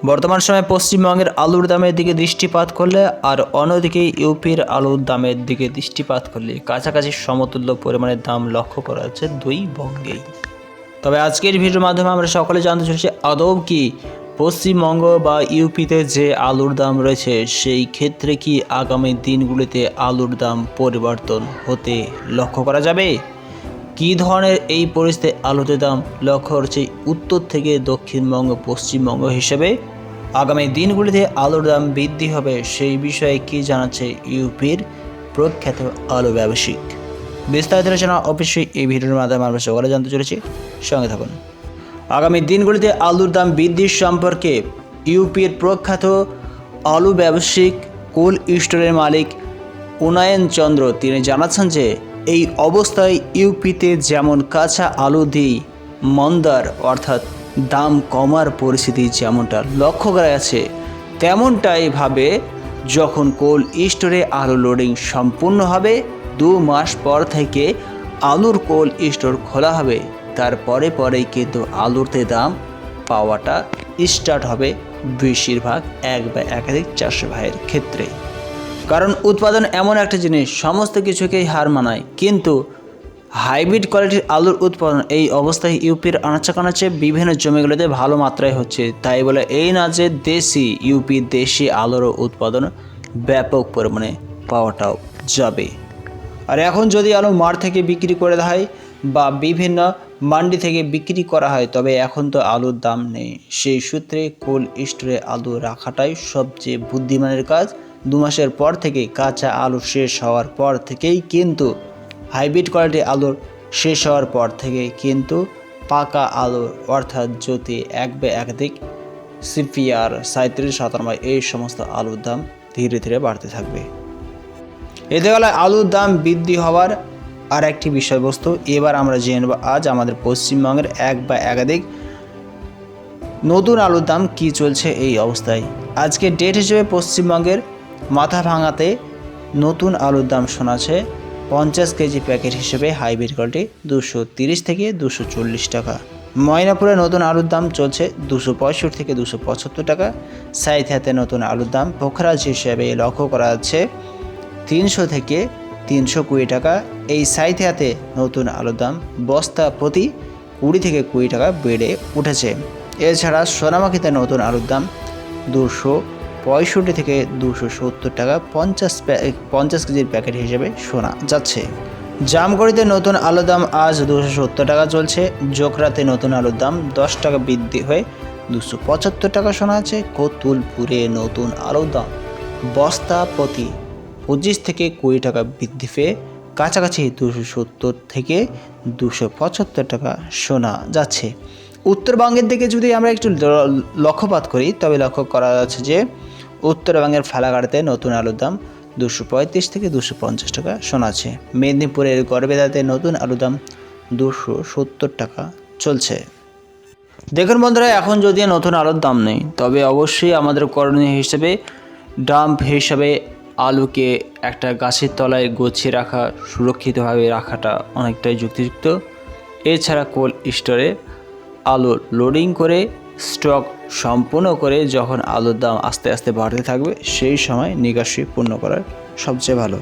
বর্তমান সময়ে পশ্চিমবঙ্গের আলুর দামের দিকে দৃষ্টিপাত করলে আর অন্যদিকে ইউপির আলুর দামের দিকে দৃষ্টিপাত করলে কাছাকাছি সমতুল্য পরিমাণের দাম লক্ষ্য করা যাচ্ছে দুই বঙ্গেই। তবে আজকের ভিডিওর মাধ্যমে আমরা সকলে জানতে চলেছি আদৌ কি পশ্চিমবঙ্গ বা ইউপিতে যে আলুর দাম রয়েছে সেই ক্ষেত্রে কি আগামী দিনগুলিতে আলুর দাম পরিবর্তন হতে লক্ষ্য করা যাবে। কী ধরনের এই পরিস্থিতি আলুতে দাম লক্ষ্য করছে উত্তর থেকে দক্ষিণবঙ্গ পশ্চিমবঙ্গ হিসেবে আগামী দিনগুলিতে আলুর দাম বৃদ্ধি হবে সেই বিষয়ে কি জানাচ্ছে ইউপির প্রখ্যাত আলু ব্যবসায়িক। বিস্তারিত আলোচনা অবশ্যই এই ভিডিওর মাধ্যমে আমরা সকলে জানতে চলেছি, সঙ্গে থাকুন। আগামী দিনগুলিতে আলুর দাম বৃদ্ধির সম্পর্কে ইউপির প্রখ্যাত আলু ব্যবসায়িক কোল্ড স্টোরের মালিক উন্নয়ন চন্দ্র তিনি জানাচ্ছেন যে এই অবস্থায় ইউপিতে যেমন কাঁচা আলু দিয়ে মন্দার অর্থাৎ দাম কমার পরিস্থিতি যেমনটা লক্ষ্য করা যাচ্ছে, তেমনটাই ভাবে যখন কোল্ড স্টোরে আলু লোডিং সম্পূর্ণ হবে 2 মাস পর থেকে আলুর কোল্ড স্টোর খোলা হবে, তারপরে পরেই কিন্তু আলুতে দাম পাওয়াটা স্টার্ট হবে বেশিরভাগ এক বা একাধিক চাষি ভাইয়ের ক্ষেত্রে। কারণ উৎপাদন এমন একটা জিনিস সমস্ত কিছুকেই হার মানায়, কিন্তু হাইব্রিড কোয়ালিটির আলুর উৎপাদন এই অবস্থায় ইউপির আনাচে বিভিন্ন জমিগুলোতে ভালো মাত্রায় হচ্ছে। তাই বলে এই না যে ইউপির দেশি আলুরও উৎপাদন ব্যাপক পরিমাণে পাওয়াটাও যাবে। আর এখন যদি আলু মাঠ থেকে বিক্রি করে দেওয়া হয় বা বিভিন্ন মান্ডি থেকে বিক্রি করা হয়, তবে এখন তো আলুর দাম নেই। সেই সূত্রে কোল্ড স্টোরে আলু রাখাটাই সবচেয়ে বুদ্ধিমানের কাজ। 2 মাসের পর থেকে কাঁচা আলু শেষ হওয়ার পর থেকেই কিন্তু হাইব্রিড কোয়ালিটি আলুর শেষ হওয়ার পর থেকে কিন্তু পাকা আলুর অর্থাৎ যদি এক বা একাধিক সিপিআর 37-57 এই সমস্ত আলুর দাম ধীরে ধীরে বাড়তে থাকবে। এতে গেলে আলুর দাম বৃদ্ধি হওয়ার আর একটি বিষয়বস্তু এবার আমরা জেনে নেব আজ আমাদের পশ্চিমবঙ্গের এক বা একাধিক নতুন আলুর দাম কী চলছে এই অবস্থায়। আজকে ডেট হিসেবে পশ্চিমবঙ্গের মাথা ভাঙাতে নতুন আলুর দাম শোনাচ্ছে 50 কেজি প্যাকেট হিসেবে হাইব্রিড কোয়ালিটি 230 থেকে 240 টাকা। ময়নাপুরে নতুন আলুর দাম চলছে 265 থেকে 275 টাকা। সাইথিয়াতে নতুন আলুর দাম পোখরাজ হিসেবে লক্ষ্য করা যাচ্ছে 300 থেকে 320 টাকা। এই সাইথিয়াতে নতুন আলুর দাম বস্তা প্রতি 20 থেকে 20 টাকা বেড়ে উঠেছে। এছাড়া সোনামাখিতে নতুন আলুর দাম 265 থেকে 270 টাকা 50 কেজির প্যাকেট হিসেবে শোনা যাচ্ছে। জামগড়িতে নতুন আলুর দাম আজ 270 টাকা চলছে। জোকরাতে নতুন আলুর দাম 10 টাকা বৃদ্ধি হয়ে 275 টাকা শোনা যাচ্ছে। কতুলপুরে নতুন আলুর দাম বস্তা প্রতি 25 থেকে 20 টাকা বৃদ্ধি পেয়ে কাছাকাছি 270 থেকে 275 টাকা শোনা যাচ্ছে। উত্তরবঙ্গের দিকে যদি আমরা একটু লক্ষ্যপাত করি তবে লক্ষ্য করা যাচ্ছে যে উত্তরবঙ্গের ফালাকাটাতে নতুন আলুর দাম 235 থেকে 250 টাকা শোনা যাচ্ছে। মেদিনীপুরের গড়বেতাতে নতুন আলুর দাম 270 টাকা চলছে। দেখুন বন্ধুরা, এখন যদি নতুন আলুর দাম নেই তবে অবশ্যই আমাদের করণীয় হিসেবে ডাম্প হিসাবে আলুকে একটা গাছের তলায় গুছিয়ে রাখা, সুরক্ষিতভাবে রাখাটা অনেকটাই যুক্তিযুক্ত। এছাড়া কোল্ড স্টোরে আলু লোডিং করে স্টক সম্পূর্ণ করে যখন আলুর দাম আস্তে আস্তে বাড়তে থাকবে সেই সময় নিকাশি পূর্ণ করার সবচেয়ে ভালো।